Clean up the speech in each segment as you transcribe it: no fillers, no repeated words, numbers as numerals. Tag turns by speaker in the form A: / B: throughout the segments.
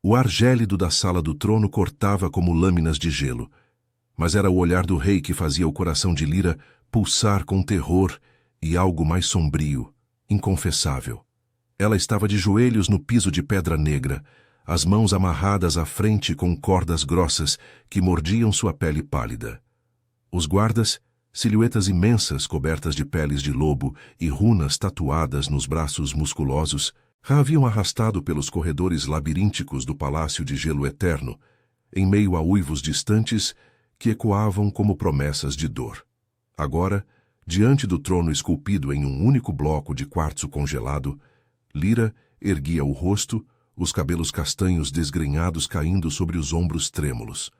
A: O ar gélido da sala do trono cortava como lâminas de gelo, mas era o olhar do rei que fazia o coração de Lyra pulsar com terror e algo mais sombrio, inconfessável. Ela estava de joelhos no piso de pedra negra, as mãos amarradas à frente com cordas grossas que mordiam sua pele pálida. Os guardas, silhuetas imensas cobertas de peles de lobo e runas tatuadas nos braços musculosos, a haviam arrastado pelos corredores labirínticos do Palácio de Gelo Eterno, em meio a uivos distantes que ecoavam como promessas de dor. Agora, diante do trono esculpido em um único bloco de quartzo congelado, Lyra erguia o rosto, os cabelos castanhos desgrenhados caindo sobre os ombros trêmulos.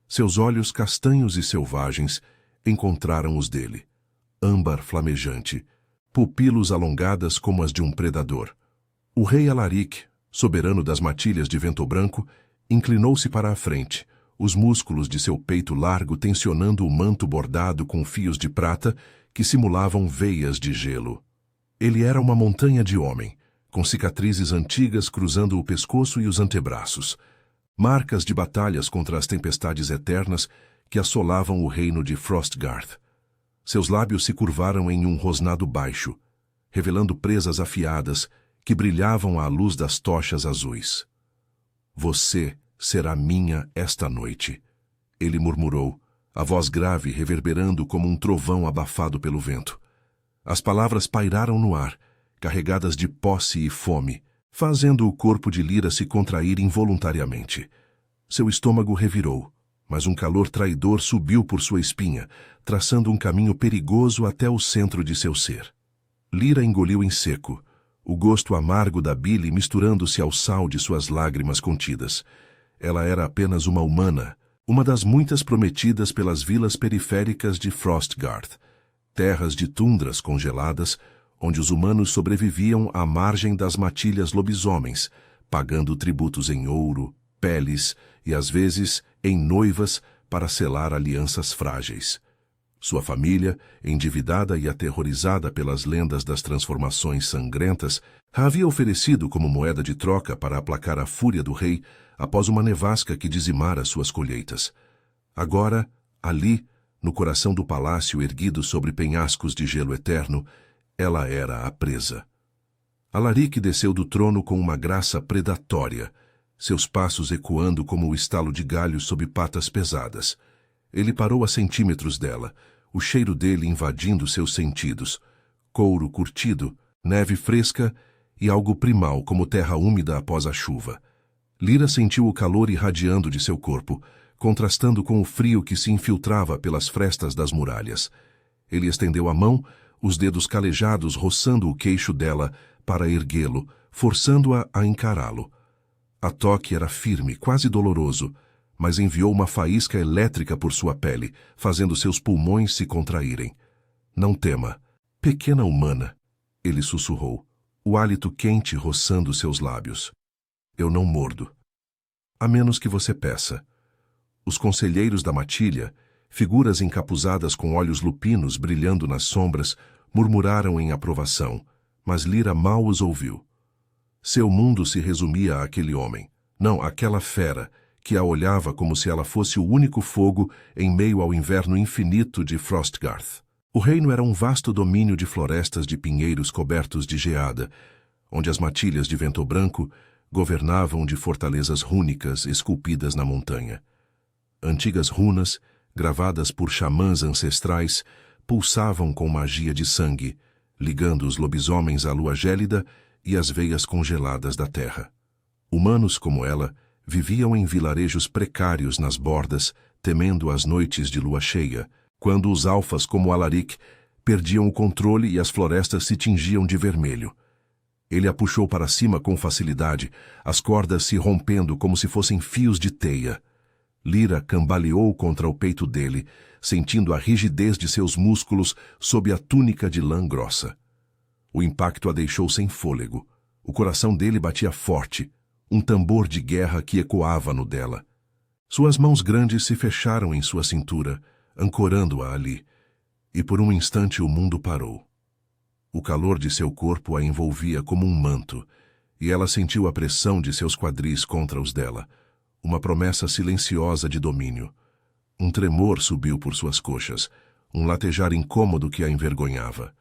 A: Seus olhos castanhos e selvagens encontraram os dele, âmbar flamejante, pupilos alongadas como as de um predador. O rei Alaric, soberano das matilhas de vento branco, inclinou-se para a frente, os músculos de seu peito largo tensionando o manto bordado com fios de prata que simulavam veias de gelo. Ele era uma montanha de homem, com cicatrizes antigas cruzando o pescoço e os antebraços, marcas de batalhas contra as tempestades eternas que assolavam o reino de Frostgarth. Seus lábios se curvaram em um rosnado baixo, revelando presas afiadas que brilhavam à luz das tochas azuis. Você será minha esta noite, ele murmurou, a voz grave reverberando como um trovão abafado pelo vento. As palavras pairaram no ar, carregadas de posse e fome, fazendo o corpo de Lyra se contrair involuntariamente. Seu estômago revirou, mas um calor traidor subiu por sua espinha, traçando um caminho perigoso até o centro de seu ser. Lyra engoliu em seco, o gosto amargo da bile misturando-se ao sal de suas lágrimas contidas. Ela era apenas uma humana, uma das muitas prometidas pelas vilas periféricas de Frostgarth, terras de tundras congeladas, onde os humanos sobreviviam à margem das matilhas lobisomens, pagando tributos em ouro, peles e, às vezes, em noivas para selar alianças frágeis. Sua família, endividada e aterrorizada pelas lendas das transformações sangrentas, a havia oferecido como moeda de troca para aplacar a fúria do rei após uma nevasca que dizimara suas colheitas. Agora, ali, no coração do palácio erguido sobre penhascos de gelo eterno, ela era a presa. Alaric desceu do trono com uma graça predatória, seus passos ecoando como o estalo de galhos sob patas pesadas. Ele parou a centímetros dela, o cheiro dele invadindo seus sentidos. Couro curtido, neve fresca e algo primal como terra úmida após a chuva. Lyra sentiu o calor irradiando de seu corpo, contrastando com o frio que se infiltrava pelas frestas das muralhas. Ele estendeu a mão, os dedos calejados roçando o queixo dela para erguê-lo, forçando-a a encará-lo. A toque era firme, quase doloroso, mas enviou uma faísca elétrica por sua pele, fazendo seus pulmões se contraírem. Não tema, pequena humana, ele sussurrou, o hálito quente roçando seus lábios. Eu não mordo. A menos que você peça. Os conselheiros da matilha, figuras encapuzadas com olhos lupinos brilhando nas sombras, murmuraram em aprovação, mas Lyra mal os ouviu. Seu mundo se resumia àquele homem, não àquela fera, que a olhava como se ela fosse o único fogo em meio ao inverno infinito de Frostgarth. O reino era um vasto domínio de florestas de pinheiros cobertos de geada, onde as matilhas de vento branco governavam de fortalezas rúnicas esculpidas na montanha. Antigas runas, gravadas por xamãs ancestrais, pulsavam com magia de sangue, ligando os lobisomens à lua gélida e às veias congeladas da terra. Humanos como ela viviam em vilarejos precários nas bordas, temendo as noites de lua cheia, quando os alfas como Alaric perdiam o controle e as florestas se tingiam de vermelho. Ele a puxou para cima com facilidade, as cordas se rompendo como se fossem fios de teia. Lyra cambaleou contra o peito dele, sentindo a rigidez de seus músculos sob a túnica de lã grossa. O impacto a deixou sem fôlego. O coração dele batia forte, um tambor de guerra que ecoava no dela. Suas mãos grandes se fecharam em sua cintura, ancorando-a ali, e por um instante o mundo parou. O calor de seu corpo a envolvia como um manto, e ela sentiu a pressão de seus quadris contra os dela, uma promessa silenciosa de domínio. Um tremor subiu por suas coxas, um latejar incômodo que a envergonhava.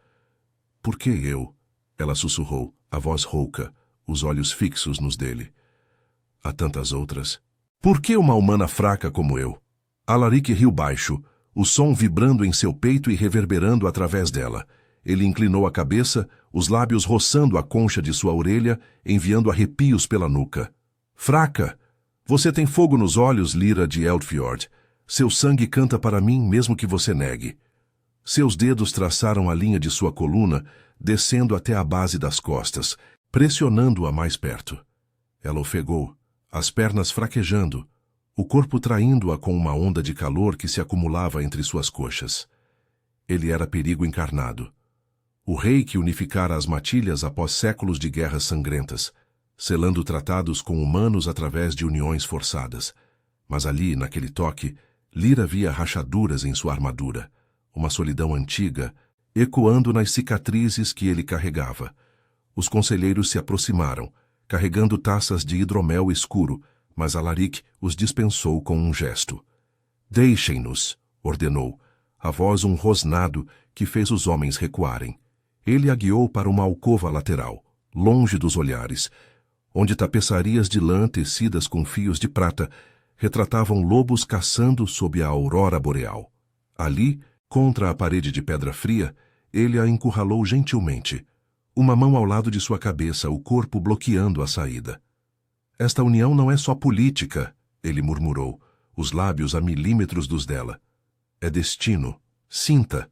A: Por que eu? Ela sussurrou, a voz rouca, os olhos fixos nos dele. Há tantas outras. Por que uma humana fraca como eu? Alaric riu baixo, o som vibrando em seu peito e reverberando através dela. Ele inclinou a cabeça, os lábios roçando a concha de sua orelha, enviando arrepios pela nuca. Fraca! Você tem fogo nos olhos, Lyra de Eldfjord. Seu sangue canta para mim, mesmo que você negue. Seus dedos traçaram a linha de sua coluna, descendo até a base das costas, pressionando-a mais perto. Ela ofegou, as pernas fraquejando, o corpo traindo-a com uma onda de calor que se acumulava entre suas coxas. Ele era perigo encarnado. O rei que unificara as matilhas após séculos de guerras sangrentas, selando tratados com humanos através de uniões forçadas. Mas ali, naquele toque, Lyra via rachaduras em sua armadura, uma solidão antiga, ecoando nas cicatrizes que ele carregava. Os conselheiros se aproximaram, carregando taças de hidromel escuro, mas Alaric os dispensou com um gesto. Deixem-nos, ordenou, a voz um rosnado que fez os homens recuarem. Ele a guiou para uma alcova lateral, longe dos olhares, onde tapeçarias de lã tecidas com fios de prata retratavam lobos caçando sob a aurora boreal. Ali, contra a parede de pedra fria, ele a encurralou gentilmente, uma mão ao lado de sua cabeça, o corpo bloqueando a saída. Esta união não é só política, ele murmurou, os lábios a milímetros dos dela. É destino. Sinta.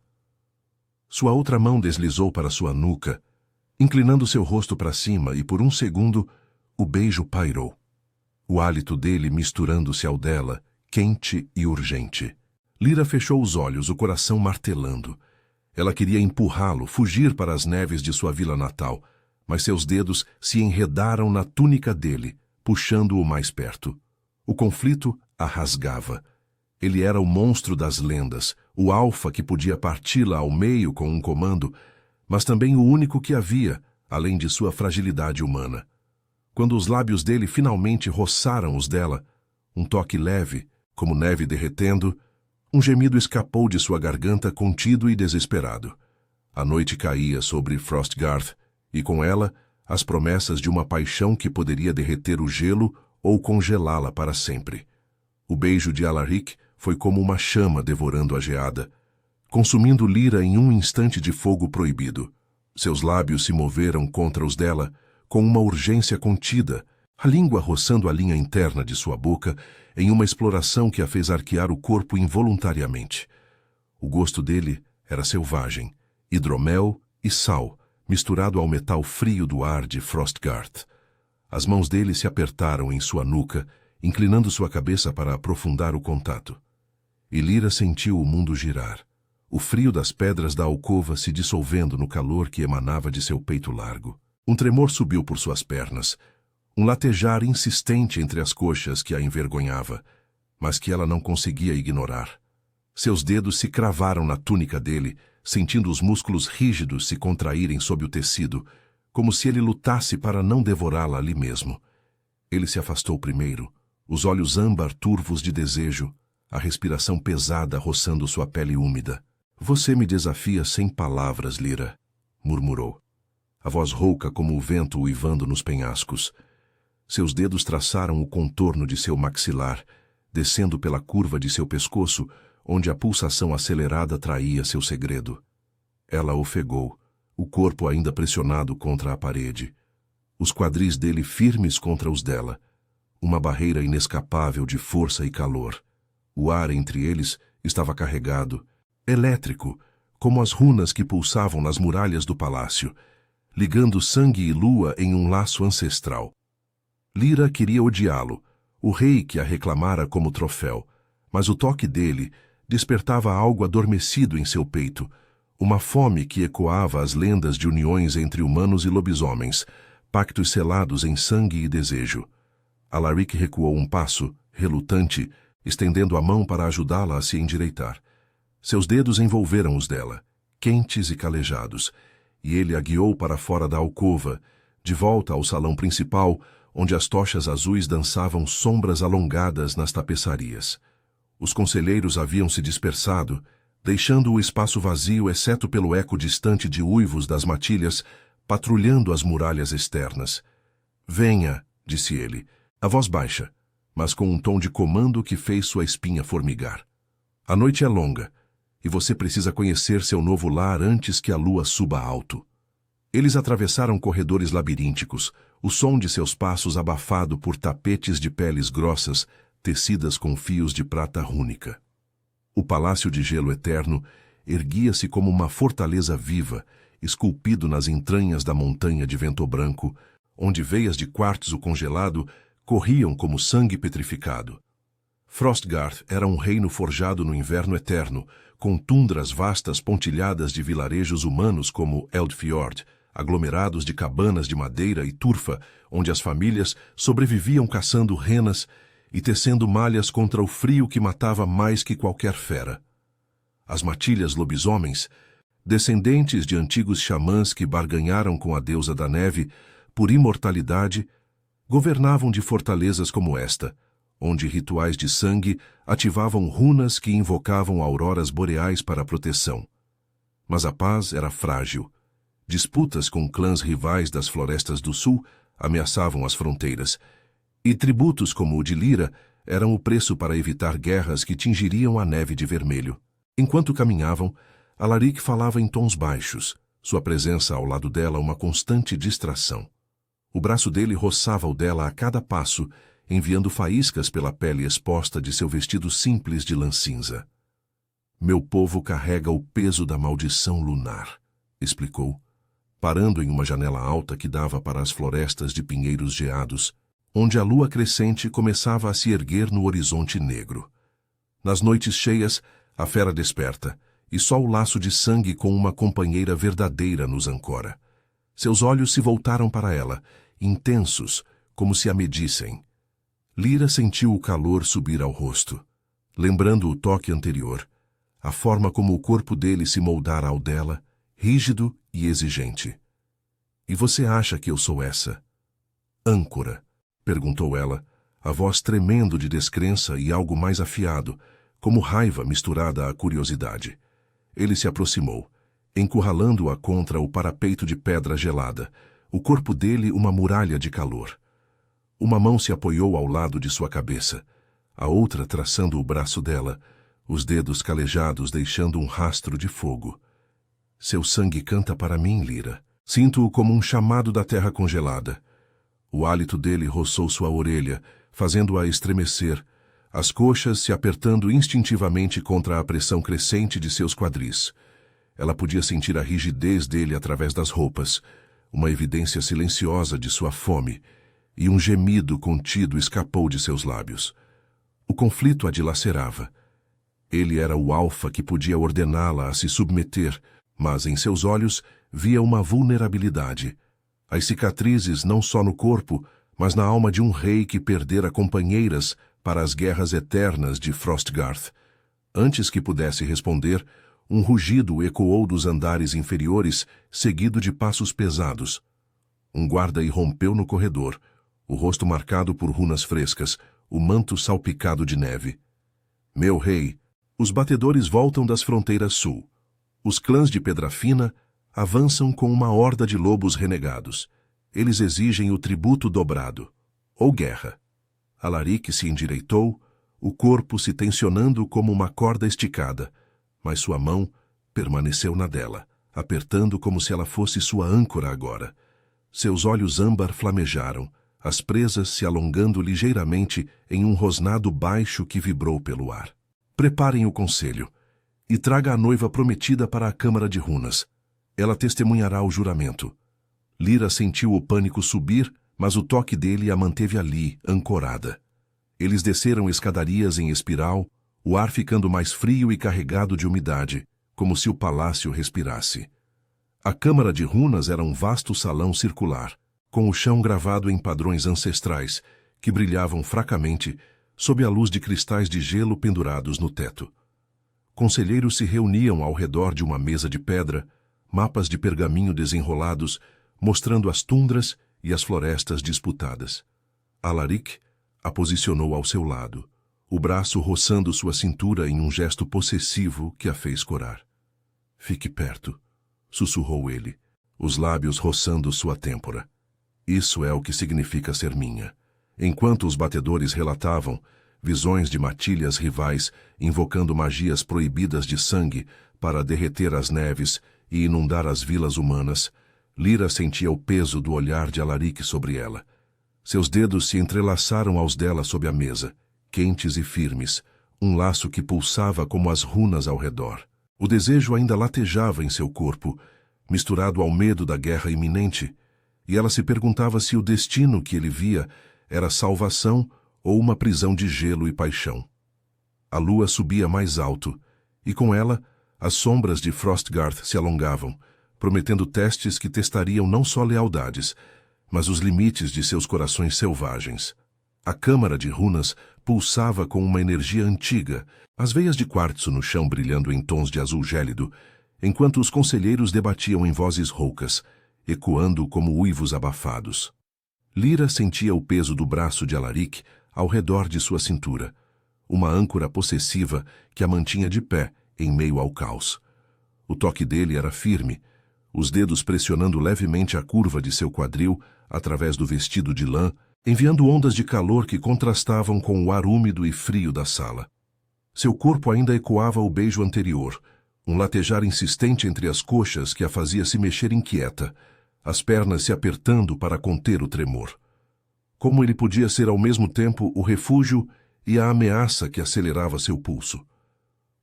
A: Sua outra mão deslizou para sua nuca, inclinando seu rosto para cima, e por um segundo o beijo pairou. O hálito dele misturando-se ao dela, quente e urgente. Lyra fechou os olhos, o coração martelando. Ela queria empurrá-lo, fugir para as neves de sua vila natal, mas seus dedos se enredaram na túnica dele, puxando-o mais perto. O conflito a rasgava. Ele era o monstro das lendas, o alfa que podia parti-la ao meio com um comando, mas também o único que havia, além de sua fragilidade humana. Quando os lábios dele finalmente roçaram os dela, um toque leve, como neve derretendo, um gemido escapou de sua garganta contido e desesperado. A noite caía sobre Frostgarth, e com ela as promessas de uma paixão que poderia derreter o gelo ou congelá-la para sempre. O beijo de Alaric foi como uma chama devorando a geada, consumindo Lyra em um instante de fogo proibido. Seus lábios se moveram contra os dela, com uma urgência contida, a língua roçando a linha interna de sua boca, em uma exploração que a fez arquear o corpo involuntariamente. O gosto dele era selvagem, hidromel e sal, misturado ao metal frio do ar de Frostgarth. As mãos dele se apertaram em sua nuca, inclinando sua cabeça para aprofundar o contato. E Lyra sentiu o mundo girar, o frio das pedras da alcova se dissolvendo no calor que emanava de seu peito largo. Um tremor subiu por suas pernas, um latejar insistente entre as coxas que a envergonhava, mas que ela não conseguia ignorar. Seus dedos se cravaram na túnica dele, sentindo os músculos rígidos se contraírem sob o tecido, como se ele lutasse para não devorá-la ali mesmo. Ele se afastou primeiro, os olhos âmbar turvos de desejo, a respiração pesada roçando sua pele úmida. Você me desafia sem palavras, Lyra, murmurou. A voz rouca como o vento uivando nos penhascos. Seus dedos traçaram o contorno de seu maxilar, descendo pela curva de seu pescoço, onde a pulsação acelerada traía seu segredo. Ela ofegou, o corpo ainda pressionado contra a parede. Os quadris dele firmes contra os dela. Uma barreira inescapável de força e calor. O ar entre eles estava carregado, elétrico, como as runas que pulsavam nas muralhas do palácio, ligando sangue e lua em um laço ancestral. Lyra queria odiá-lo, o rei que a reclamara como troféu, mas o toque dele despertava algo adormecido em seu peito, uma fome que ecoava as lendas de uniões entre humanos e lobisomens, pactos selados em sangue e desejo. Alaric recuou um passo, relutante, estendendo a mão para ajudá-la a se endireitar. Seus dedos envolveram os dela, quentes e calejados, e ele a guiou para fora da alcova, De volta ao salão principal, onde as tochas azuis dançavam sombras alongadas nas tapeçarias. Os conselheiros haviam se dispersado, deixando o espaço vazio exceto pelo eco distante de uivos das matilhas, patrulhando as muralhas externas. "Venha", disse ele, a voz baixa, mas com um tom de comando que fez sua espinha formigar. "A noite é longa, e você precisa conhecer seu novo lar antes que a lua suba alto." Eles atravessaram corredores labirínticos, o som de seus passos abafado por tapetes de peles grossas, tecidas com fios de prata rúnica. O Palácio de Gelo Eterno erguia-se como uma fortaleza viva, esculpido nas entranhas da montanha de vento branco, onde veias de quartzo congelado corriam como sangue petrificado. Frostgarth era um reino forjado no inverno eterno, com tundras vastas pontilhadas de vilarejos humanos como Eldfjord, aglomerados de cabanas de madeira e turfa, onde as famílias sobreviviam caçando renas e tecendo malhas contra o frio que matava mais que qualquer fera. As matilhas lobisomens, descendentes de antigos xamãs que barganharam com a deusa da neve por imortalidade, governavam de fortalezas como esta, onde rituais de sangue ativavam runas que invocavam auroras boreais para proteção. Mas a paz era frágil. Disputas com clãs rivais das florestas do sul ameaçavam as fronteiras, e tributos como o de Lyra eram o preço para evitar guerras que tingiriam a neve de vermelho. Enquanto caminhavam, Alaric falava em tons baixos, sua presença ao lado dela uma constante distração. O braço dele roçava o dela a cada passo, enviando faíscas pela pele exposta de seu vestido simples de lã cinza. "Meu povo carrega o peso da maldição lunar", explicou, parando em uma janela alta que dava para as florestas de pinheiros geados, onde a lua crescente começava a se erguer no horizonte negro. Nas noites cheias, a fera desperta, e só o laço de sangue com uma companheira verdadeira nos ancora. Seus olhos se voltaram para ela, intensos, como se a medissem. Lyra sentiu o calor subir ao rosto, lembrando o toque anterior, a forma como o corpo dele se moldara ao dela, rígido e exigente. "E você acha que eu sou essa âncora?" perguntou ela, a voz tremendo de descrença e algo mais afiado, como raiva misturada à curiosidade. Ele se aproximou, encurralando-a contra o parapeito de pedra gelada, o corpo dele uma muralha de calor. Uma mão se apoiou ao lado de sua cabeça, a outra traçando o braço dela, os dedos calejados deixando um rastro de fogo. "Seu sangue canta para mim, Lyra. Sinto-o como um chamado da terra congelada." O hálito dele roçou sua orelha, fazendo-a estremecer, as coxas se apertando instintivamente contra a pressão crescente de seus quadris. Ela podia sentir a rigidez dele através das roupas, uma evidência silenciosa de sua fome, e um gemido contido escapou de seus lábios. O conflito a dilacerava. Ele era o alfa que podia ordená-la a se submeter, mas em seus olhos via uma vulnerabilidade. As cicatrizes não só no corpo, mas na alma de um rei que perdera companheiras para as guerras eternas de Frostgarth. Antes que pudesse responder, um rugido ecoou dos andares inferiores, seguido de passos pesados. Um guarda irrompeu no corredor, o rosto marcado por runas frescas, o manto salpicado de neve. "Meu rei, os batedores voltam das fronteiras sul. Os clãs de Pedra Fina avançam com uma horda de lobos renegados. Eles exigem o tributo dobrado, ou guerra." Alaric se endireitou, o corpo se tensionando como uma corda esticada, mas sua mão permaneceu na dela, apertando como se ela fosse sua âncora agora. Seus olhos âmbar flamejaram, as presas se alongando ligeiramente em um rosnado baixo que vibrou pelo ar. "Preparem o conselho, e traga a noiva prometida para a Câmara de Runas. Ela testemunhará o juramento." Lyra sentiu o pânico subir, mas o toque dele a manteve ali, ancorada. Eles desceram escadarias em espiral, o ar ficando mais frio e carregado de umidade, como se o palácio respirasse. A Câmara de Runas era um vasto salão circular, com o chão gravado em padrões ancestrais, que brilhavam fracamente sob a luz de cristais de gelo pendurados no teto. Conselheiros se reuniam ao redor de uma mesa de pedra, mapas de pergaminho desenrolados, mostrando as tundras e as florestas disputadas. Alaric a posicionou ao seu lado, o braço roçando sua cintura em um gesto possessivo que a fez corar. "Fique perto", sussurrou ele, os lábios roçando sua têmpora. "Isso é o que significa ser minha." Enquanto os batedores relatavam visões de matilhas rivais invocando magias proibidas de sangue para derreter as neves e inundar as vilas humanas, Lyra sentia o peso do olhar de Alaric sobre ela. Seus dedos se entrelaçaram aos dela sob a mesa, quentes e firmes, um laço que pulsava como as runas ao redor. O desejo ainda latejava em seu corpo, misturado ao medo da guerra iminente, e ela se perguntava se o destino que ele via era salvação ou uma prisão de gelo e paixão. A lua subia mais alto, e com ela, as sombras de Frostgarth se alongavam, prometendo testes que testariam não só lealdades, mas os limites de seus corações selvagens. A câmara de runas pulsava com uma energia antiga, as veias de quartzo no chão brilhando em tons de azul gélido, enquanto os conselheiros debatiam em vozes roucas, ecoando como uivos abafados. Lyra sentia o peso do braço de Alaric ao redor de sua cintura, uma âncora possessiva que a mantinha de pé em meio ao caos. O toque dele era firme, os dedos pressionando levemente a curva de seu quadril através do vestido de lã, enviando ondas de calor que contrastavam com o ar úmido e frio da sala. Seu corpo ainda ecoava o beijo anterior, um latejar insistente entre as coxas que a fazia se mexer inquieta, as pernas se apertando para conter o tremor. Como ele podia ser ao mesmo tempo o refúgio e a ameaça que acelerava seu pulso?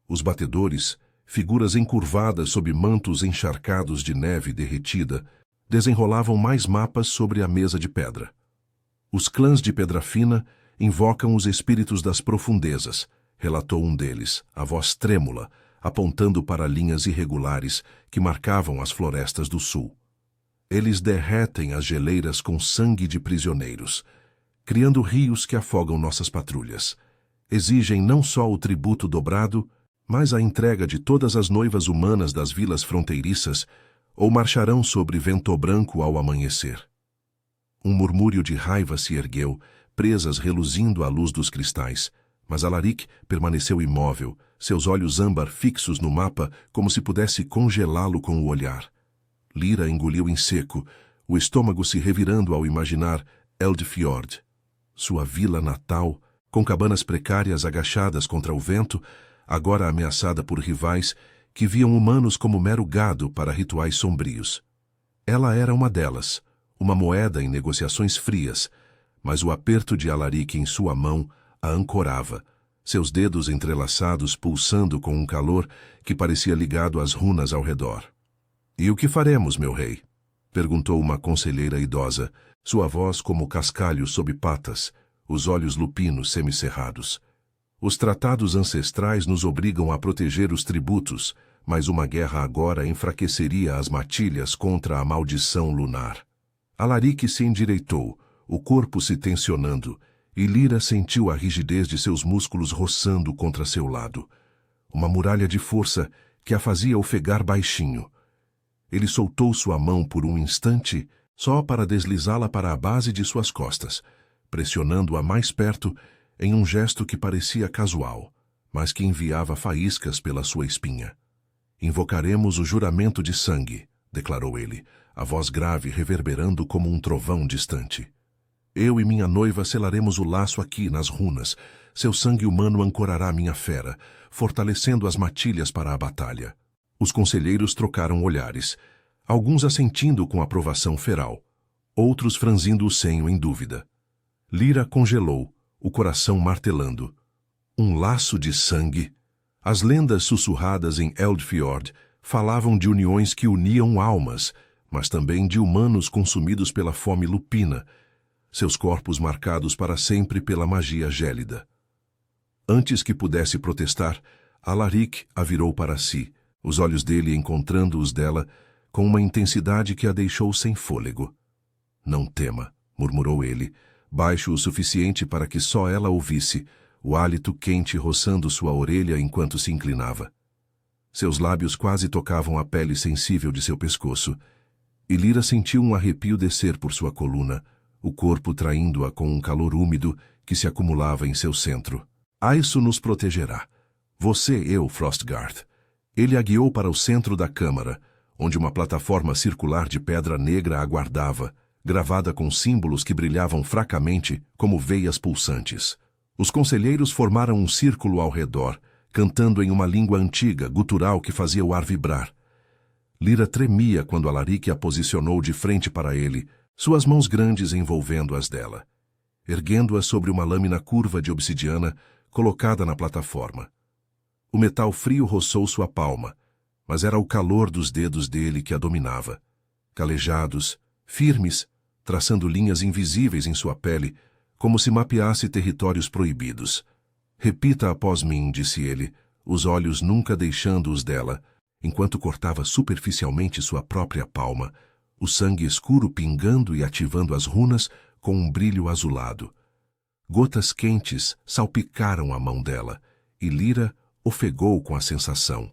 A: Os batedores, figuras encurvadas sob mantos encharcados de neve derretida, desenrolavam mais mapas sobre a mesa de pedra. Os clãs de Pedra Fina invocam os espíritos das profundezas, relatou um deles, a voz trêmula, apontando para linhas irregulares que marcavam as florestas do sul. Eles derretem as geleiras com sangue de prisioneiros, criando rios que afogam nossas patrulhas. Exigem não só o tributo dobrado, mas a entrega de todas as noivas humanas das vilas fronteiriças, ou marcharão sobre Vento Branco ao amanhecer. Um murmúrio de raiva se ergueu, presas reluzindo à luz dos cristais, mas Alaric permaneceu imóvel, seus olhos âmbar fixos no mapa como se pudesse congelá-lo com o olhar. Lyra engoliu em seco, o estômago se revirando ao imaginar Eldfjord, sua vila natal, com cabanas precárias agachadas contra o vento, agora ameaçada por rivais que viam humanos como mero gado para rituais sombrios. Ela era uma delas, uma moeda em negociações frias, mas o aperto de Alaric em sua mão a ancorava, seus dedos entrelaçados pulsando com um calor que parecia ligado às runas ao redor. "E o que faremos, meu rei?" perguntou uma conselheira idosa, sua voz como cascalho sob patas, os olhos lupinos semicerrados. "Os tratados ancestrais nos obrigam a proteger os tributos, mas uma guerra agora enfraqueceria as matilhas contra a maldição lunar." Alaric se endireitou, o corpo se tensionando, e Lyra sentiu a rigidez de seus músculos roçando contra seu lado. Uma muralha de força que a fazia ofegar baixinho. Ele soltou sua mão por um instante, só para deslizá-la para a base de suas costas, pressionando-a mais perto em um gesto que parecia casual, mas que enviava faíscas pela sua espinha. "Invocaremos o juramento de sangue", declarou ele, a voz grave reverberando como um trovão distante. "Eu e minha noiva selaremos o laço aqui nas runas. Seu sangue humano ancorará minha fera, fortalecendo as matilhas para a batalha." Os conselheiros trocaram olhares, alguns assentindo com aprovação feral, outros franzindo o senho em dúvida. Lyra congelou, o coração martelando. Um laço de sangue? As lendas sussurradas em Eldfjord falavam de uniões que uniam almas, mas também de humanos consumidos pela fome lupina, seus corpos marcados para sempre pela magia gélida. Antes que pudesse protestar, Alaric a virou para si, os olhos dele encontrando os dela com uma intensidade que a deixou sem fôlego. "Não tema", murmurou ele, baixo o suficiente para que só ela ouvisse, o hálito quente roçando sua orelha enquanto se inclinava. Seus lábios quase tocavam a pele sensível de seu pescoço. E Lyra sentiu um arrepio descer por sua coluna, o corpo traindo-a com um calor úmido que se acumulava em seu centro. Aisso nos protegerá. Você, eu, Frostgarth. Ele a guiou para o centro da câmara, onde uma plataforma circular de pedra negra aguardava, gravada com símbolos que brilhavam fracamente como veias pulsantes. Os conselheiros formaram um círculo ao redor, cantando em uma língua antiga, gutural que fazia o ar vibrar. Lyra tremia quando Alaric a posicionou de frente para ele, suas mãos grandes envolvendo as dela, erguendo-a sobre uma lâmina curva de obsidiana colocada na plataforma. O metal frio roçou sua palma, mas era o calor dos dedos dele que a dominava. Calejados, firmes, traçando linhas invisíveis em sua pele, como se mapeasse territórios proibidos. Repita após mim, disse ele, os olhos nunca deixando-os dela, enquanto cortava superficialmente sua própria palma, o sangue escuro pingando e ativando as runas com um brilho azulado. Gotas quentes salpicaram a mão dela, e Lyra ofegou com a sensação.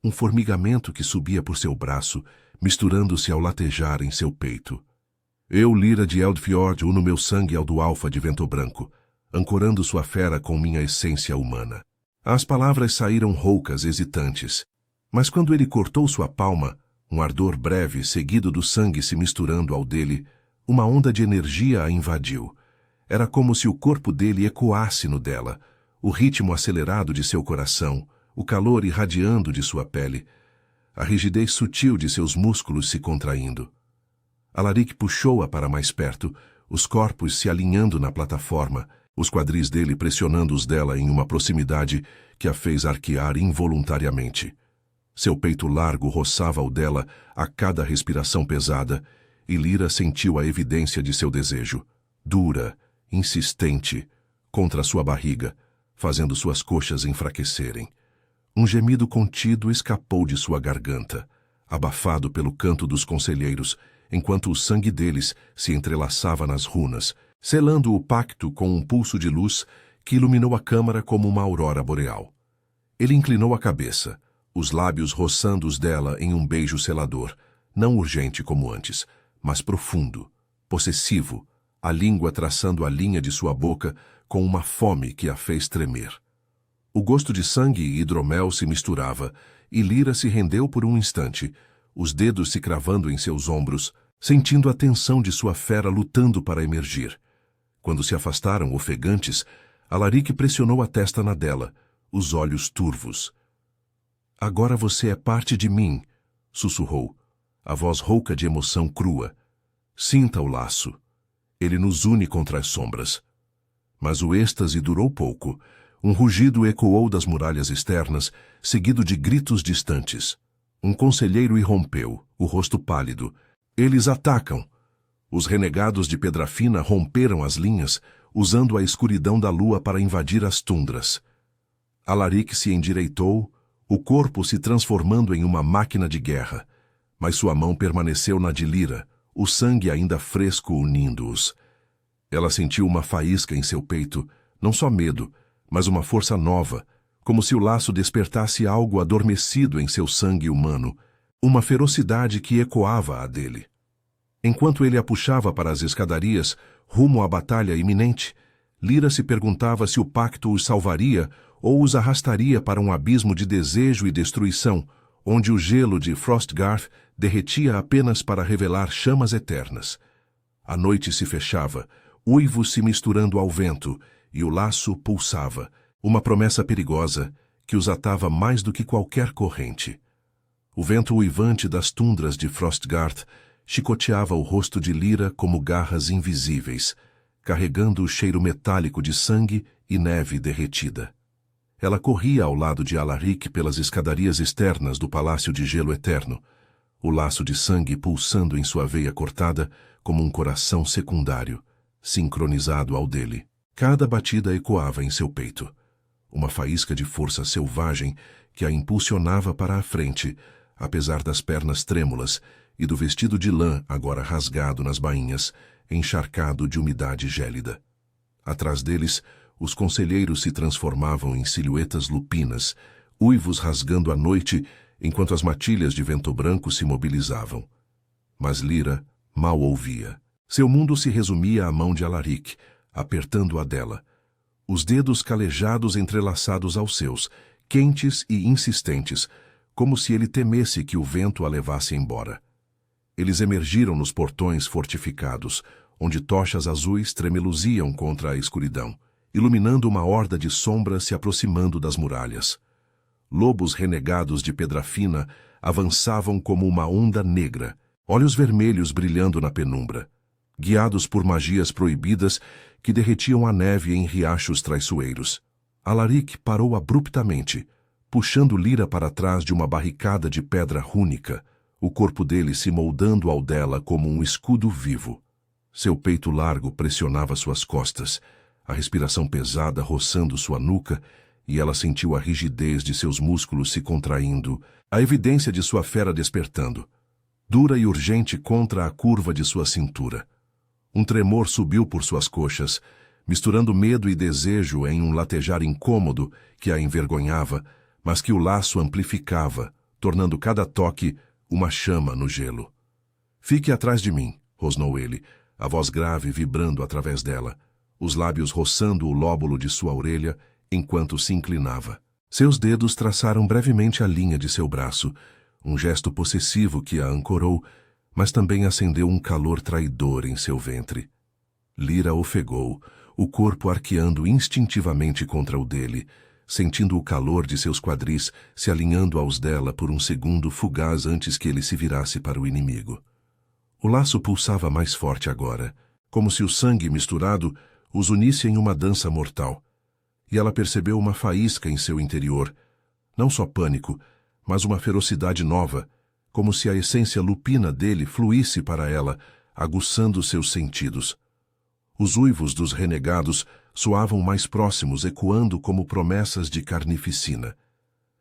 A: Um formigamento que subia por seu braço, misturando-se ao latejar em seu peito. Eu, Lyra de Eldfjord, uno meu sangue ao do Alfa de Vento Branco, ancorando sua fera com minha essência humana. As palavras saíram roucas, hesitantes. Mas quando ele cortou sua palma, um ardor breve seguido do sangue se misturando ao dele, uma onda de energia a invadiu. Era como se o corpo dele ecoasse no dela, o ritmo acelerado de seu coração, o calor irradiando de sua pele, a rigidez sutil de seus músculos se contraindo. Alaric puxou-a para mais perto, os corpos se alinhando na plataforma, os quadris dele pressionando os dela em uma proximidade que a fez arquear involuntariamente. Seu peito largo roçava o dela a cada respiração pesada, e Lyra sentiu a evidência de seu desejo, dura, insistente, contra sua barriga, fazendo suas coxas enfraquecerem. Um gemido contido escapou de sua garganta, abafado pelo canto dos conselheiros, enquanto o sangue deles se entrelaçava nas runas, selando o pacto com um pulso de luz que iluminou a câmara como uma aurora boreal. Ele inclinou a cabeça, os lábios roçando os dela em um beijo selador, não urgente como antes, mas profundo, possessivo, a língua traçando a linha de sua boca com uma fome que a fez tremer. O gosto de sangue e hidromel se misturava, e Lyra se rendeu por um instante, os dedos se cravando em seus ombros, sentindo a tensão de sua fera lutando para emergir. Quando se afastaram ofegantes, Alaric pressionou a testa na dela, os olhos turvos. Agora você é parte de mim, sussurrou, a voz rouca de emoção crua. Sinta o laço. Ele nos une contra as sombras. Mas o êxtase durou pouco. Um rugido ecoou das muralhas externas, seguido de gritos distantes. Um conselheiro irrompeu, o rosto pálido. Eles atacam! Os renegados de Pedra Fina romperam as linhas, usando a escuridão da lua para invadir as tundras. Alaric se endireitou, o corpo se transformando em uma máquina de guerra. Mas sua mão permaneceu na de Lyra, o sangue ainda fresco unindo-os. Ela sentiu uma faísca em seu peito, não só medo, mas uma força nova, como se o laço despertasse algo adormecido em seu sangue humano, uma ferocidade que ecoava a dele. Enquanto ele a puxava para as escadarias, rumo à batalha iminente, Lyra se perguntava se o pacto os salvaria ou os arrastaria para um abismo de desejo e destruição, onde o gelo de Frostgarth derretia apenas para revelar chamas eternas. A noite se fechava, uivos se misturando ao vento, e o laço pulsava, uma promessa perigosa que os atava mais do que qualquer corrente. O vento uivante das tundras de Frostgarth chicoteava o rosto de Lyra como garras invisíveis, carregando o cheiro metálico de sangue e neve derretida. Ela corria ao lado de Alaric pelas escadarias externas do Palácio de Gelo Eterno, o laço de sangue pulsando em sua veia cortada como um coração secundário, sincronizado ao dele. Cada batida ecoava em seu peito, uma faísca de força selvagem que a impulsionava para a frente, apesar das pernas trêmulas e do vestido de lã agora rasgado nas bainhas, encharcado de umidade gélida. Atrás deles, os conselheiros se transformavam em silhuetas lupinas, uivos rasgando a noite enquanto as matilhas de Vento Branco se mobilizavam. Mas Lyra mal ouvia. Seu mundo se resumia à mão de Alaric, apertando a dela. Os dedos calejados entrelaçados aos seus, quentes e insistentes, como se ele temesse que o vento a levasse embora. Eles emergiram nos portões fortificados, onde tochas azuis tremeluziam contra a escuridão, iluminando uma horda de sombras se aproximando das muralhas. Lobos renegados de pedra fina avançavam como uma onda negra, olhos vermelhos brilhando na penumbra, guiados por magias proibidas que derretiam a neve em riachos traiçoeiros. Alaric parou abruptamente, puxando Lyra para trás de uma barricada de pedra rúnica, o corpo dele se moldando ao dela como um escudo vivo. Seu peito largo pressionava suas costas, a respiração pesada roçando sua nuca, e ela sentiu a rigidez de seus músculos se contraindo, a evidência de sua fera despertando, dura e urgente contra a curva de sua cintura. Um tremor subiu por suas coxas, misturando medo e desejo em um latejar incômodo que a envergonhava, mas que o laço amplificava, tornando cada toque uma chama no gelo. "Fique atrás de mim", rosnou ele, a voz grave vibrando através dela, os lábios roçando o lóbulo de sua orelha enquanto se inclinava. Seus dedos traçaram brevemente a linha de seu braço, um gesto possessivo que a ancorou, mas também acendeu um calor traidor em seu ventre. Lyra ofegou, o corpo arqueando instintivamente contra o dele, sentindo o calor de seus quadris se alinhando aos dela por um segundo fugaz antes que ele se virasse para o inimigo. O laço pulsava mais forte agora, como se o sangue misturado os unisse em uma dança mortal. E ela percebeu uma faísca em seu interior, não só pânico, mas uma ferocidade nova, como se a essência lupina dele fluísse para ela, aguçando seus sentidos. Os uivos dos renegados soavam mais próximos, ecoando como promessas de carnificina.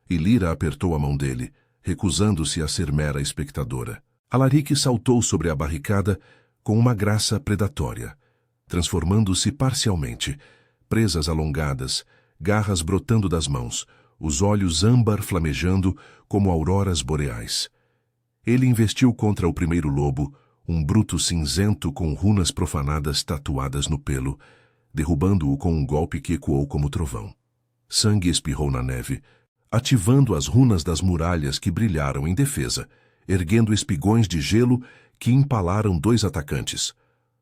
A: E Lyra apertou a mão dele, recusando-se a ser mera espectadora. Alaric saltou sobre a barricada com uma graça predatória, transformando-se parcialmente, presas alongadas, garras brotando das mãos, os olhos âmbar flamejando como auroras boreais. Ele investiu contra o primeiro lobo, um bruto cinzento com runas profanadas tatuadas no pelo, derrubando-o com um golpe que ecoou como trovão. Sangue espirrou na neve, ativando as runas das muralhas que brilharam em defesa, erguendo espigões de gelo que empalaram 2 atacantes.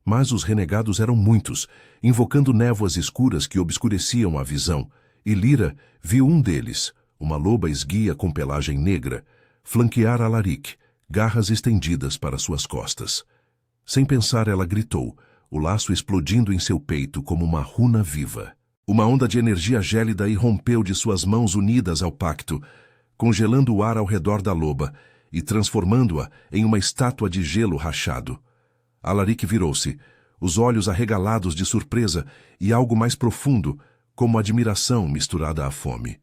A: Mas os renegados eram muitos, invocando névoas escuras que obscureciam a visão, e Lyra viu um deles, uma loba esguia com pelagem negra, flanquear Alaric, garras estendidas para suas costas. Sem pensar, ela gritou, o laço explodindo em seu peito como uma runa viva. Uma onda de energia gélida irrompeu de suas mãos unidas ao pacto, congelando o ar ao redor da loba e transformando-a em uma estátua de gelo rachado. Alaric virou-se, os olhos arregalados de surpresa e algo mais profundo, como admiração misturada à fome.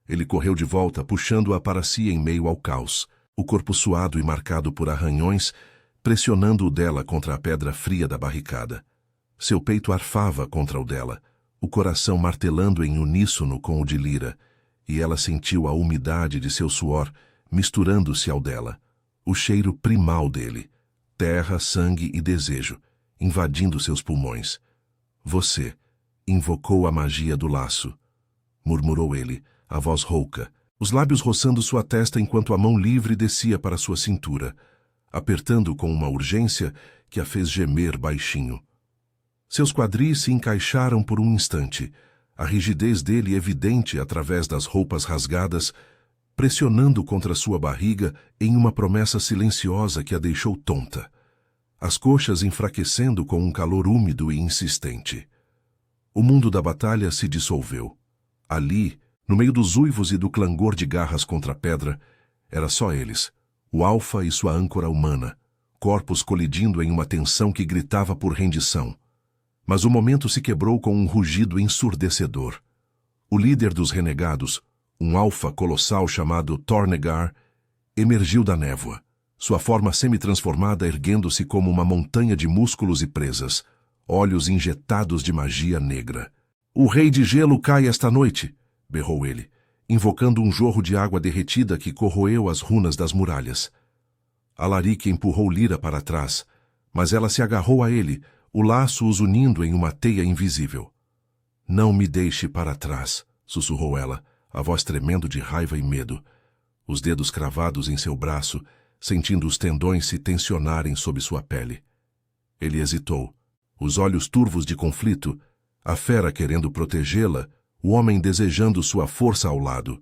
A: Ele correu de volta, puxando-a para si em meio ao caos, o corpo suado e marcado por arranhões, pressionando o dela contra a pedra fria da barricada. Seu peito arfava contra o dela, o coração martelando em uníssono com o de Lyra, e ela sentiu a umidade de seu suor misturando-se ao dela, o cheiro primal dele, terra, sangue e desejo, invadindo seus pulmões. "Você invocou a magia do laço", murmurou ele, a voz rouca, os lábios roçando sua testa enquanto a mão livre descia para sua cintura, apertando com uma urgência que a fez gemer baixinho. Seus quadris se encaixaram por um instante, a rigidez dele evidente através das roupas rasgadas, pressionando contra sua barriga em uma promessa silenciosa que a deixou tonta, as coxas enfraquecendo com um calor úmido e insistente. O mundo da batalha se dissolveu. Ali, no meio dos uivos e do clangor de garras contra a pedra, era só eles, o alfa e sua âncora humana, corpos colidindo em uma tensão que gritava por rendição. Mas o momento se quebrou com um rugido ensurdecedor. O líder dos renegados, um alfa colossal chamado Tornegar, emergiu da névoa, sua forma semi-transformada erguendo-se como uma montanha de músculos e presas, olhos injetados de magia negra. "O Rei de Gelo cai esta noite", berrou ele, invocando um jorro de água derretida que corroeu as runas das muralhas. Alaric empurrou Lyra para trás, mas ela se agarrou a ele, o laço os unindo em uma teia invisível. Não me deixe para trás, sussurrou ela, a voz tremendo de raiva e medo, os dedos cravados em seu braço, sentindo os tendões se tensionarem sob sua pele. Ele hesitou, os olhos turvos de conflito, a fera querendo protegê-la, o homem desejando sua força ao lado.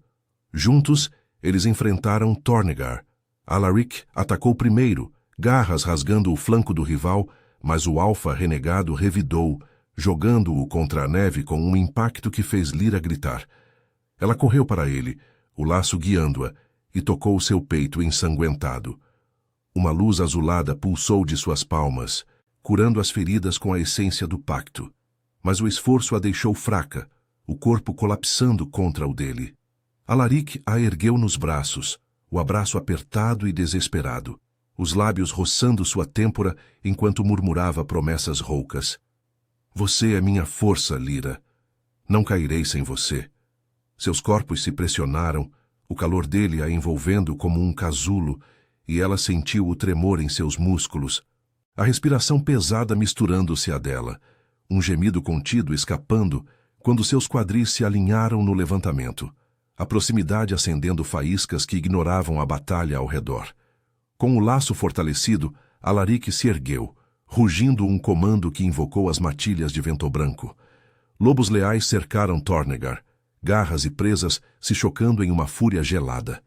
A: Juntos, eles enfrentaram Tornegar. Alaric atacou primeiro, garras rasgando o flanco do rival, mas o alfa renegado revidou, jogando-o contra a neve com um impacto que fez Lyra gritar. Ela correu para ele, o laço guiando-a, e tocou seu peito ensanguentado. Uma luz azulada pulsou de suas palmas, curando as feridas com a essência do pacto. Mas o esforço a deixou fraca, o corpo colapsando contra o dele. Alaric a ergueu nos braços, o abraço apertado e desesperado, os lábios roçando sua têmpora enquanto murmurava promessas roucas. Você é minha força, Lyra. Não cairei sem você. Seus corpos se pressionaram, o calor dele a envolvendo como um casulo, e ela sentiu o tremor em seus músculos, a respiração pesada misturando-se à dela, um gemido contido escapando quando seus quadris se alinharam no levantamento, a proximidade acendendo faíscas que ignoravam a batalha ao redor. Com o laço fortalecido, Alaric se ergueu, rugindo um comando que invocou as matilhas de vento branco. Lobos leais cercaram Tornegar, garras e presas se chocando em uma fúria gelada.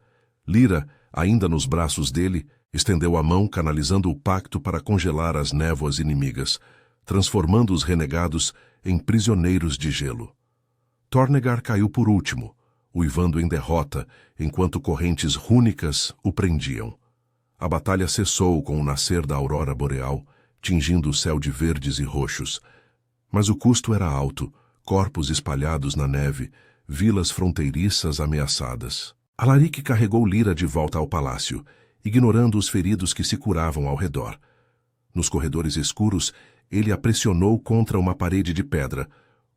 A: Lyra, ainda nos braços dele, estendeu a mão canalizando o pacto para congelar as névoas inimigas, transformando os renegados em prisioneiros de gelo. Tornegar caiu por último, uivando em derrota, enquanto correntes rúnicas o prendiam. A batalha cessou com o nascer da aurora boreal, tingindo o céu de verdes e roxos. Mas o custo era alto, corpos espalhados na neve, vilas fronteiriças ameaçadas. Alaric carregou Lyra de volta ao palácio, ignorando os feridos que se curavam ao redor. Nos corredores escuros, ele a pressionou contra uma parede de pedra,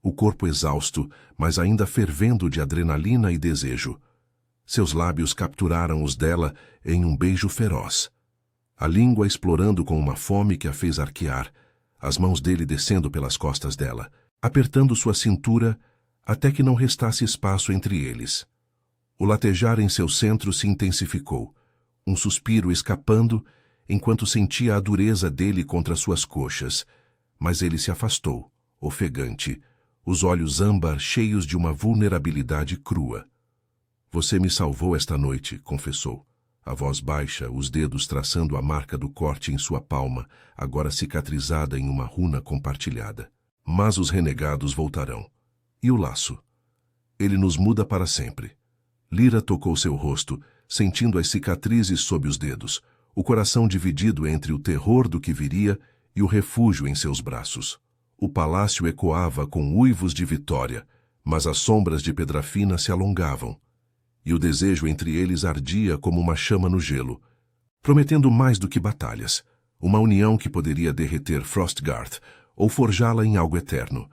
A: o corpo exausto, mas ainda fervendo de adrenalina e desejo. Seus lábios capturaram os dela em um beijo feroz. A língua explorando com uma fome que a fez arquear, as mãos dele descendo pelas costas dela, apertando sua cintura até que não restasse espaço entre eles. O latejar em seu centro se intensificou, um suspiro escapando enquanto sentia a dureza dele contra suas coxas, mas ele se afastou, ofegante, os olhos âmbar cheios de uma vulnerabilidade crua. Você me salvou esta noite, confessou. A voz baixa, os dedos traçando a marca do corte em sua palma, agora cicatrizada em uma runa compartilhada. Mas os renegados voltarão. E o laço? Ele nos muda para sempre. Lyra tocou seu rosto, sentindo as cicatrizes sob os dedos, o coração dividido entre o terror do que viria e o refúgio em seus braços. O palácio ecoava com uivos de vitória, mas as sombras de pedra fina se alongavam, e o desejo entre eles ardia como uma chama no gelo, prometendo mais do que batalhas, uma união que poderia derreter Frostgarth ou forjá-la em algo eterno.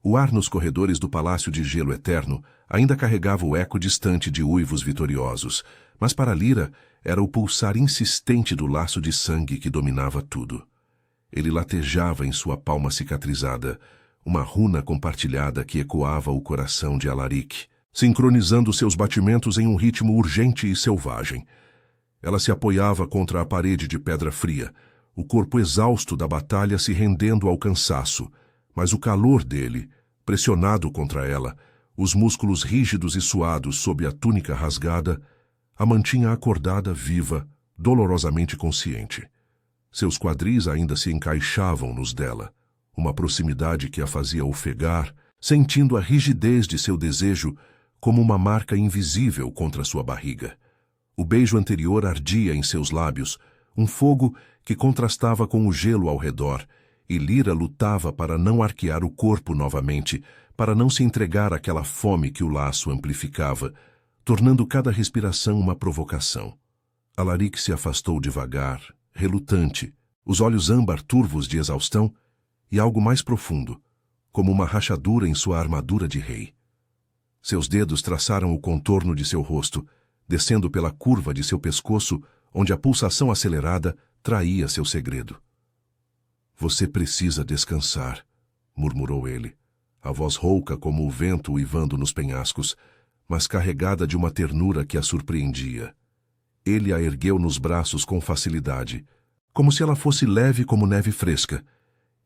A: O ar nos corredores do Palácio de Gelo Eterno ainda carregava o eco distante de uivos vitoriosos, mas para Lyra era o pulsar insistente do laço de sangue que dominava tudo. Ele latejava em sua palma cicatrizada, uma runa compartilhada que ecoava o coração de Alaric, sincronizando seus batimentos em um ritmo urgente e selvagem. Ela se apoiava contra a parede de pedra fria, o corpo exausto da batalha se rendendo ao cansaço, mas o calor dele, pressionado contra ela, os músculos rígidos e suados sob a túnica rasgada, a mantinha acordada, viva, dolorosamente consciente. Seus quadris ainda se encaixavam nos dela, uma proximidade que a fazia ofegar, sentindo a rigidez de seu desejo como uma marca invisível contra sua barriga. O beijo anterior ardia em seus lábios, um fogo que contrastava com o gelo ao redor, e Lyra lutava para não arquear o corpo novamente, para não se entregar àquela fome que o laço amplificava, tornando cada respiração uma provocação. Alaric se afastou devagar, relutante, os olhos âmbar turvos de exaustão, e algo mais profundo, como uma rachadura em sua armadura de rei. Seus dedos traçaram o contorno de seu rosto, descendo pela curva de seu pescoço, onde a pulsação acelerada traía seu segredo. Você precisa descansar, murmurou ele, a voz rouca como o vento uivando nos penhascos, mas carregada de uma ternura que a surpreendia. Ele a ergueu nos braços com facilidade, como se ela fosse leve como neve fresca,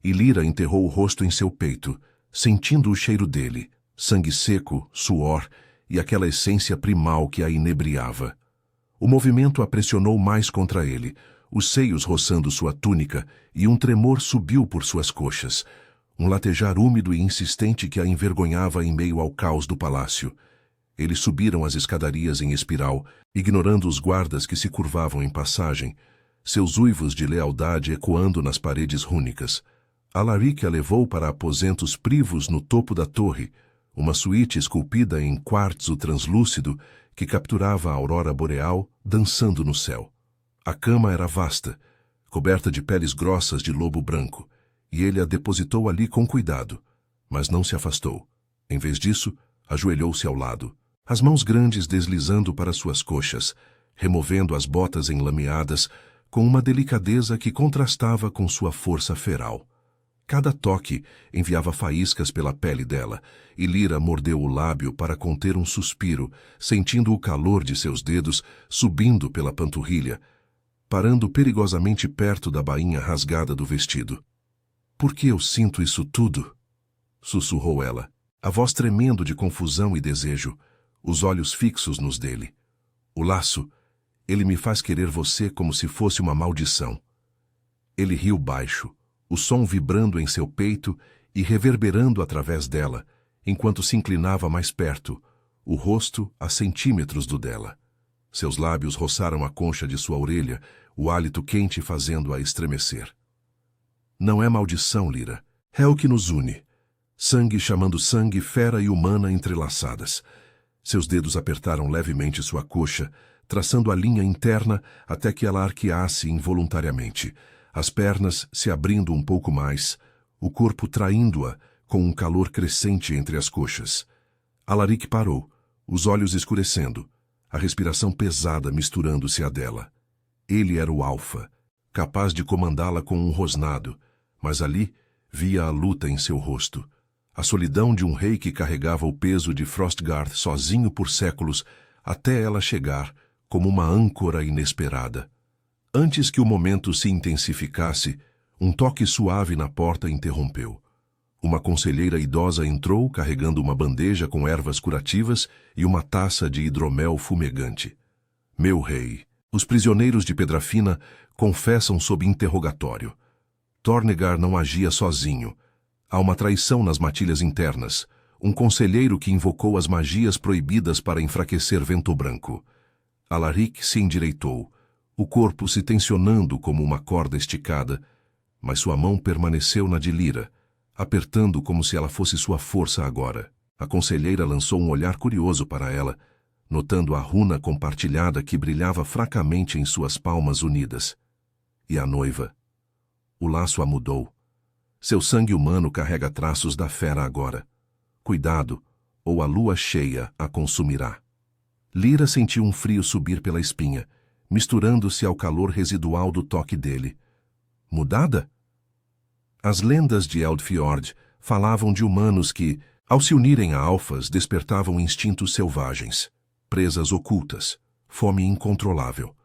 A: e Lyra enterrou o rosto em seu peito, sentindo o cheiro dele, sangue seco, suor e aquela essência primal que a inebriava. O movimento a pressionou mais contra ele, os seios roçando sua túnica, e um tremor subiu por suas coxas, um latejar úmido e insistente que a envergonhava em meio ao caos do palácio. Eles subiram as escadarias em espiral, ignorando os guardas que se curvavam em passagem, seus uivos de lealdade ecoando nas paredes rúnicas. Alaric a levou para aposentos privos no topo da torre, uma suíte esculpida em quartzo translúcido que capturava a aurora boreal dançando no céu. A cama era vasta, coberta de peles grossas de lobo branco, e ele a depositou ali com cuidado, mas não se afastou. Em vez disso, ajoelhou-se ao lado, as mãos grandes deslizando para suas coxas, removendo as botas enlameadas com uma delicadeza que contrastava com sua força feral. Cada toque enviava faíscas pela pele dela, e Lyra mordeu o lábio para conter um suspiro, sentindo o calor de seus dedos subindo pela panturrilha, parando perigosamente perto da bainha rasgada do vestido. "Por que eu sinto isso tudo?" sussurrou ela, a voz tremendo de confusão e desejo, os olhos fixos nos dele. "O laço, ele me faz querer você como se fosse uma maldição." Ele riu baixo, o som vibrando em seu peito e reverberando através dela, enquanto se inclinava mais perto, o rosto a centímetros do dela. Seus lábios roçaram a concha de sua orelha, o hálito quente fazendo-a estremecer. "Não é maldição, Lyra. É o que nos une. Sangue chamando sangue, fera e humana entrelaçadas." Seus dedos apertaram levemente sua coxa, traçando a linha interna até que ela arqueasse involuntariamente, as pernas se abrindo um pouco mais, o corpo traindo-a com um calor crescente entre as coxas. Alaric parou, os olhos escurecendo, a respiração pesada misturando-se à dela. Ele era o alfa, capaz de comandá-la com um rosnado, mas ali via a luta em seu rosto, a solidão de um rei que carregava o peso de Frostgarth sozinho por séculos, até ela chegar como uma âncora inesperada. Antes que o momento se intensificasse, um toque suave na porta interrompeu. Uma conselheira idosa entrou carregando uma bandeja com ervas curativas e uma taça de hidromel fumegante. "Meu rei, os prisioneiros de Pedrafina confessam sob interrogatório. Tornegar não agia sozinho. Há uma traição nas matilhas internas, um conselheiro que invocou as magias proibidas para enfraquecer Vento Branco." Alaric se endireitou, o corpo se tensionando como uma corda esticada, mas sua mão permaneceu na de Lyra, apertando como se ela fosse sua força agora. A conselheira lançou um olhar curioso para ela, notando a runa compartilhada que brilhava fracamente em suas palmas unidas. E a noiva? O laço a mudou. Seu sangue humano carrega traços da fera agora. Cuidado, ou a lua cheia a consumirá. Lyra sentiu um frio subir pela espinha, misturando-se ao calor residual do toque dele. Mudada? As lendas de Eldfjord falavam de humanos que, ao se unirem a alfas, despertavam instintos selvagens, presas ocultas, fome incontrolável.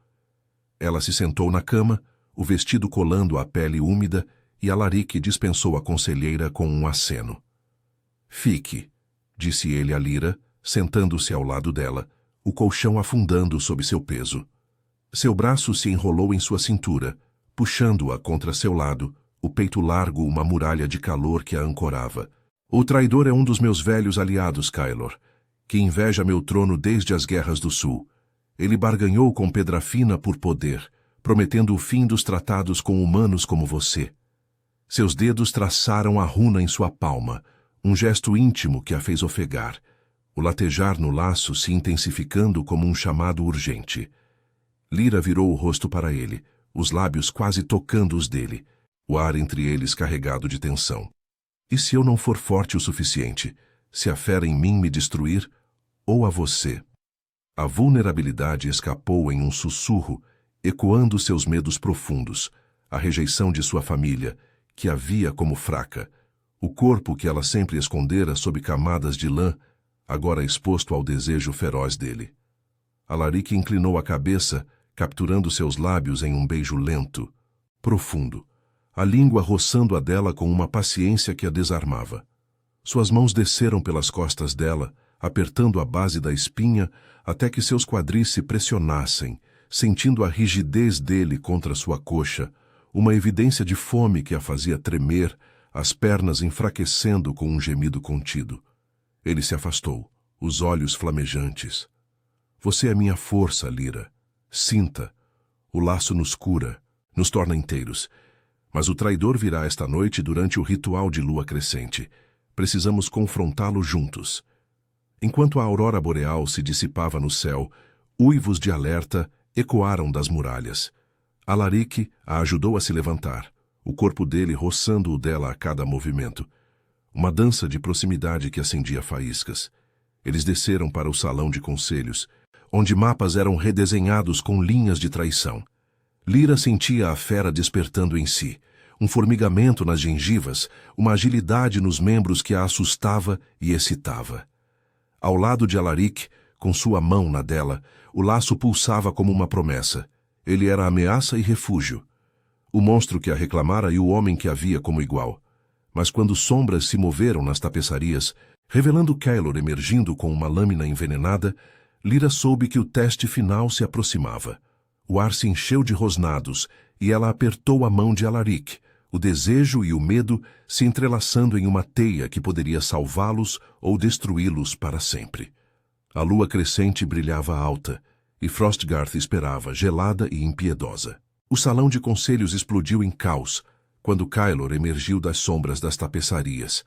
A: Ela se sentou na cama, o vestido colando a pele úmida, e Alaric dispensou a conselheira com um aceno. "Fique", disse ele a Lyra, sentando-se ao lado dela, o colchão afundando sob seu peso. Seu braço se enrolou em sua cintura, puxando-a contra seu lado, o peito largo uma muralha de calor que a ancorava. "O traidor é um dos meus velhos aliados, Kylor, que inveja meu trono desde as Guerras do Sul. Ele barganhou com Pedrafina por poder, prometendo o fim dos tratados com humanos como você." Seus dedos traçaram a runa em sua palma, um gesto íntimo que a fez ofegar, o latejar no laço se intensificando como um chamado urgente. Lyra virou o rosto para ele, os lábios quase tocando os dele, o ar entre eles carregado de tensão. "E se eu não for forte o suficiente? Se a fera em mim me destruir? Ou a você?" A vulnerabilidade escapou em um sussurro, ecoando seus medos profundos, a rejeição de sua família, que a via como fraca, o corpo que ela sempre escondera sob camadas de lã, agora exposto ao desejo feroz dele. Alaric inclinou a cabeça, capturando seus lábios em um beijo lento, profundo, a língua roçando a dela com uma paciência que a desarmava. Suas mãos desceram pelas costas dela, apertando a base da espinha até que seus quadris se pressionassem, sentindo a rigidez dele contra sua coxa, uma evidência de fome que a fazia tremer, as pernas enfraquecendo com um gemido contido. Ele se afastou, os olhos flamejantes. Você é minha força, Lyra. Sinta. O laço nos cura, nos torna inteiros. Mas o traidor virá esta noite durante o ritual de lua crescente. Precisamos confrontá-lo juntos. Enquanto a aurora boreal se dissipava no céu, uivos de alerta ecoaram das muralhas. Alaric a ajudou a se levantar, o corpo dele roçando o dela a cada movimento. Uma dança de proximidade que acendia faíscas. Eles desceram para o salão de conselhos, onde mapas eram redesenhados com linhas de traição. Lyra sentia a fera despertando em si, um formigamento nas gengivas, uma agilidade nos membros que a assustava e excitava. Ao lado de Alaric, com sua mão na dela, o laço pulsava como uma promessa. Ele era ameaça e refúgio. O monstro que a reclamara e o homem que a via como igual. Mas quando sombras se moveram nas tapeçarias, revelando Kaelor emergindo com uma lâmina envenenada, Lyra soube que o teste final se aproximava. O ar se encheu de rosnados e ela apertou a mão de Alaric, o desejo e o medo se entrelaçando em uma teia que poderia salvá-los ou destruí-los para sempre. A lua crescente brilhava alta, e Frostgarth esperava, gelada e impiedosa. O salão de conselhos explodiu em caos, quando Kaelor emergiu das sombras das tapeçarias,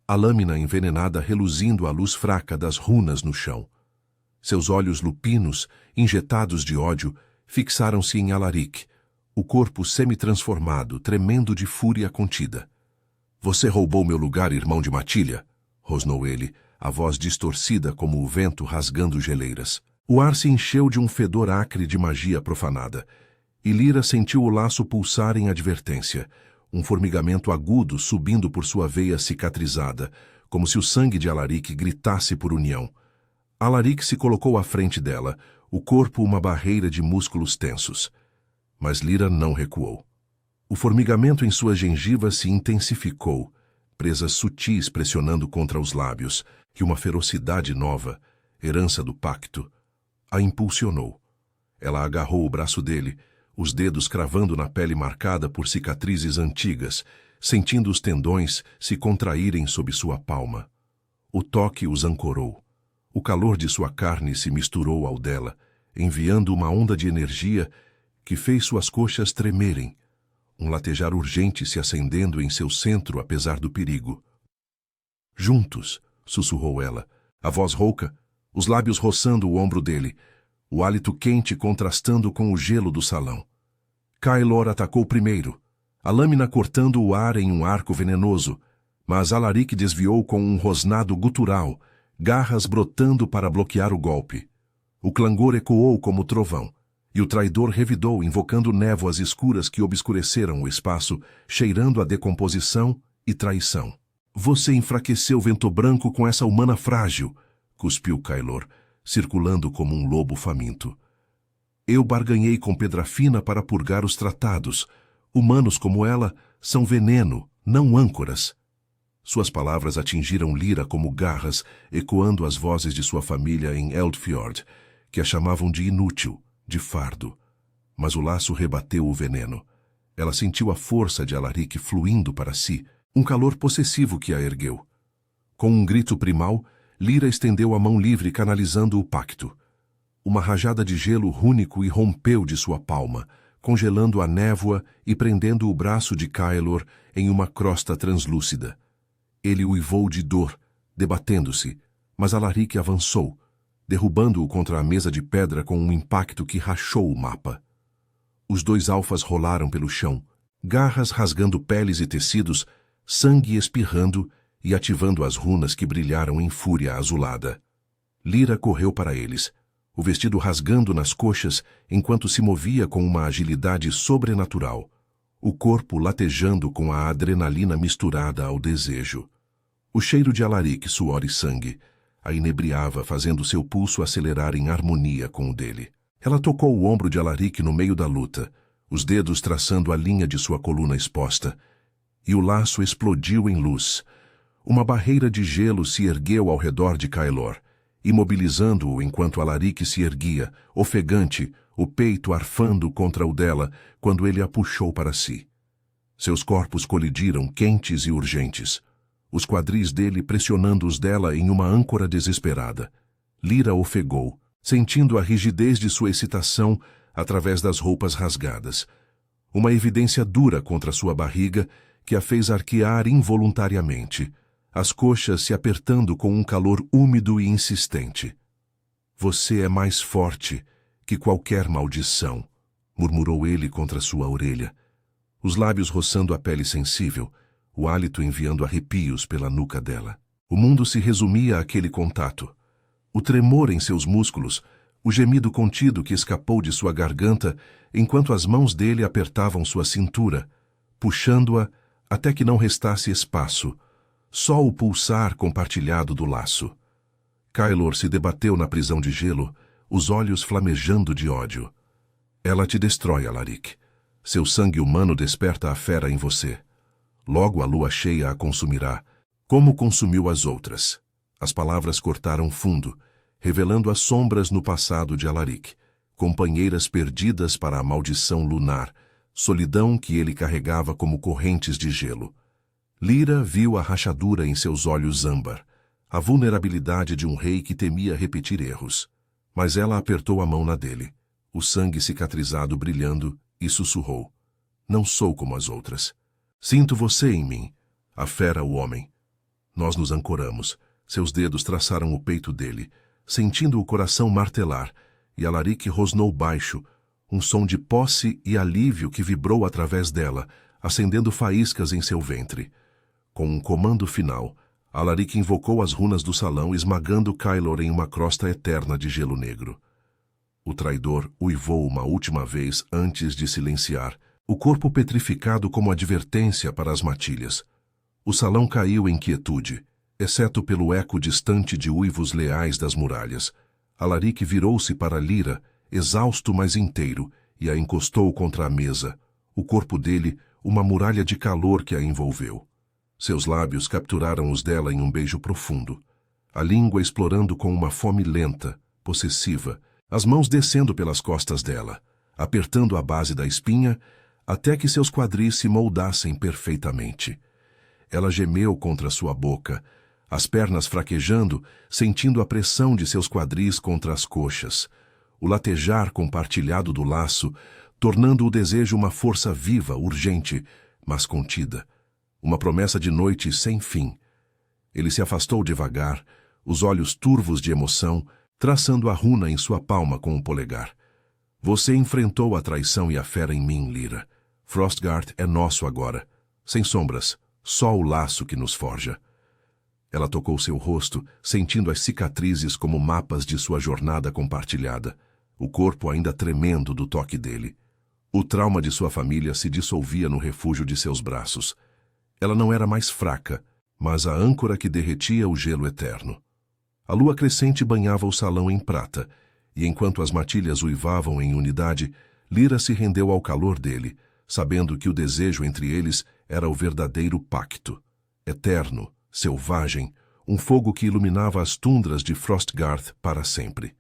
A: a lâmina envenenada reluzindo à luz fraca das runas no chão. Seus olhos lupinos, injetados de ódio, fixaram-se em Alaric, o corpo semi-transformado, tremendo de fúria contida. Você roubou meu lugar, irmão de Matilha, rosnou ele, a voz distorcida como o vento rasgando geleiras. O ar se encheu de um fedor acre de magia profanada, e Lyra sentiu o laço pulsar em advertência, um formigamento agudo subindo por sua veia cicatrizada, como se o sangue de Alaric gritasse por união. Alaric se colocou à frente dela, o corpo uma barreira de músculos tensos. Mas Lyra não recuou. O formigamento em suas gengivas se intensificou, presas sutis pressionando contra os lábios, que uma ferocidade nova, herança do pacto, a impulsionou. Ela agarrou o braço dele, os dedos cravando na pele marcada por cicatrizes antigas, sentindo os tendões se contraírem sob sua palma. O toque os ancorou. O calor de sua carne se misturou ao dela, enviando uma onda de energia que fez suas coxas tremerem, um latejar urgente se acendendo em seu centro apesar do perigo. Juntos, sussurrou ela, a voz rouca, os lábios roçando o ombro dele, o hálito quente contrastando com o gelo do salão. Kaelor atacou primeiro, a lâmina cortando o ar em um arco venenoso, mas Alaric desviou com um rosnado gutural, garras brotando para bloquear o golpe. O clangor ecoou como trovão, e o traidor revidou invocando névoas escuras que obscureceram o espaço, cheirando a decomposição e traição. Você enfraqueceu Vento Branco com essa humana frágil, cuspiu Kaelor, circulando como um lobo faminto. Eu barganhei com Pedra Fina para purgar os tratados. Humanos como ela são veneno, não âncoras. Suas palavras atingiram Lyra como garras, ecoando as vozes de sua família em Eldfjord, que a chamavam de inútil, de fardo. Mas o laço rebateu o veneno. Ela sentiu a força de Alaric fluindo para si, um calor possessivo que a ergueu. Com um grito primal, Lyra estendeu a mão livre canalizando o pacto. Uma rajada de gelo rúnico irrompeu de sua palma, congelando a névoa e prendendo o braço de Kaelor em uma crosta translúcida. Ele uivou de dor, debatendo-se, mas Alaric avançou, derrubando-o contra a mesa de pedra com um impacto que rachou o mapa. Os dois alfas rolaram pelo chão, garras rasgando peles e tecidos, sangue espirrando e ativando as runas que brilharam em fúria azulada. Lyra correu para eles, o vestido rasgando nas coxas enquanto se movia com uma agilidade sobrenatural, o corpo latejando com a adrenalina misturada ao desejo. O cheiro de Alaric, suor e sangue a inebriava, fazendo seu pulso acelerar em harmonia com o dele. Ela tocou o ombro de Alaric no meio da luta, os dedos traçando a linha de sua coluna exposta, e o laço explodiu em luz. Uma barreira de gelo se ergueu ao redor de Kaelor, imobilizando-o enquanto Alaric se erguia, ofegante, o peito arfando contra o dela quando ele a puxou para si. Seus corpos colidiram, quentes e urgentes, os quadris dele pressionando os dela em uma âncora desesperada. Lyra ofegou, sentindo a rigidez de sua excitação através das roupas rasgadas. Uma evidência dura contra sua barriga que a fez arquear involuntariamente, as coxas se apertando com um calor úmido e insistente. "Você é mais forte que qualquer maldição", murmurou ele contra sua orelha, os lábios roçando a pele sensível, o hálito enviando arrepios pela nuca dela. O mundo se resumia àquele contato. O tremor em seus músculos, o gemido contido que escapou de sua garganta enquanto as mãos dele apertavam sua cintura, puxando-a até que não restasse espaço, só o pulsar compartilhado do laço. Kaelor se debateu na prisão de gelo, os olhos flamejando de ódio. "Ela te destrói, Alaric. Seu sangue humano desperta a fera em você. Logo a lua cheia a consumirá, como consumiu as outras." As palavras cortaram fundo, revelando as sombras no passado de Alaric, companheiras perdidas para a maldição lunar, solidão que ele carregava como correntes de gelo. Lyra viu a rachadura em seus olhos âmbar, a vulnerabilidade de um rei que temia repetir erros. Mas ela apertou a mão na dele, o sangue cicatrizado brilhando, e sussurrou: "Não sou como as outras. Sinto você em mim, a fera, o homem." Nós nos ancoramos, seus dedos traçaram o peito dele, sentindo o coração martelar, e Alaric rosnou baixo, um som de posse e alívio que vibrou através dela, acendendo faíscas em seu ventre. Com um comando final, Alaric invocou as runas do salão, esmagando Kaelor em uma crosta eterna de gelo negro. O traidor uivou uma última vez antes de silenciar, o corpo petrificado como advertência para as matilhas. O salão caiu em quietude, exceto pelo eco distante de uivos leais das muralhas. Alaric virou-se para Lyra, exausto mas inteiro, e a encostou contra a mesa, o corpo dele uma muralha de calor que a envolveu. Seus lábios capturaram os dela em um beijo profundo, a língua explorando com uma fome lenta, possessiva, as mãos descendo pelas costas dela, apertando a base da espinha, até que seus quadris se moldassem perfeitamente. Ela gemeu contra sua boca, as pernas fraquejando, sentindo a pressão de seus quadris contra as coxas, o latejar compartilhado do laço, tornando o desejo uma força viva, urgente, mas contida, uma promessa de noite sem fim. Ele se afastou devagar, os olhos turvos de emoção, traçando a runa em sua palma com o polegar. "Você enfrentou a traição e a fera em mim, Lyra. Frostguard é nosso agora. Sem sombras, só o laço que nos forja." Ela tocou seu rosto, sentindo as cicatrizes como mapas de sua jornada compartilhada, o corpo ainda tremendo do toque dele. O trauma de sua família se dissolvia no refúgio de seus braços. Ela não era mais fraca, mas a âncora que derretia o gelo eterno. A lua crescente banhava o salão em prata, e enquanto as matilhas uivavam em unidade, Lyra se rendeu ao calor dele, sabendo que o desejo entre eles era o verdadeiro pacto. Eterno, selvagem, um fogo que iluminava as tundras de Frostgarth para sempre.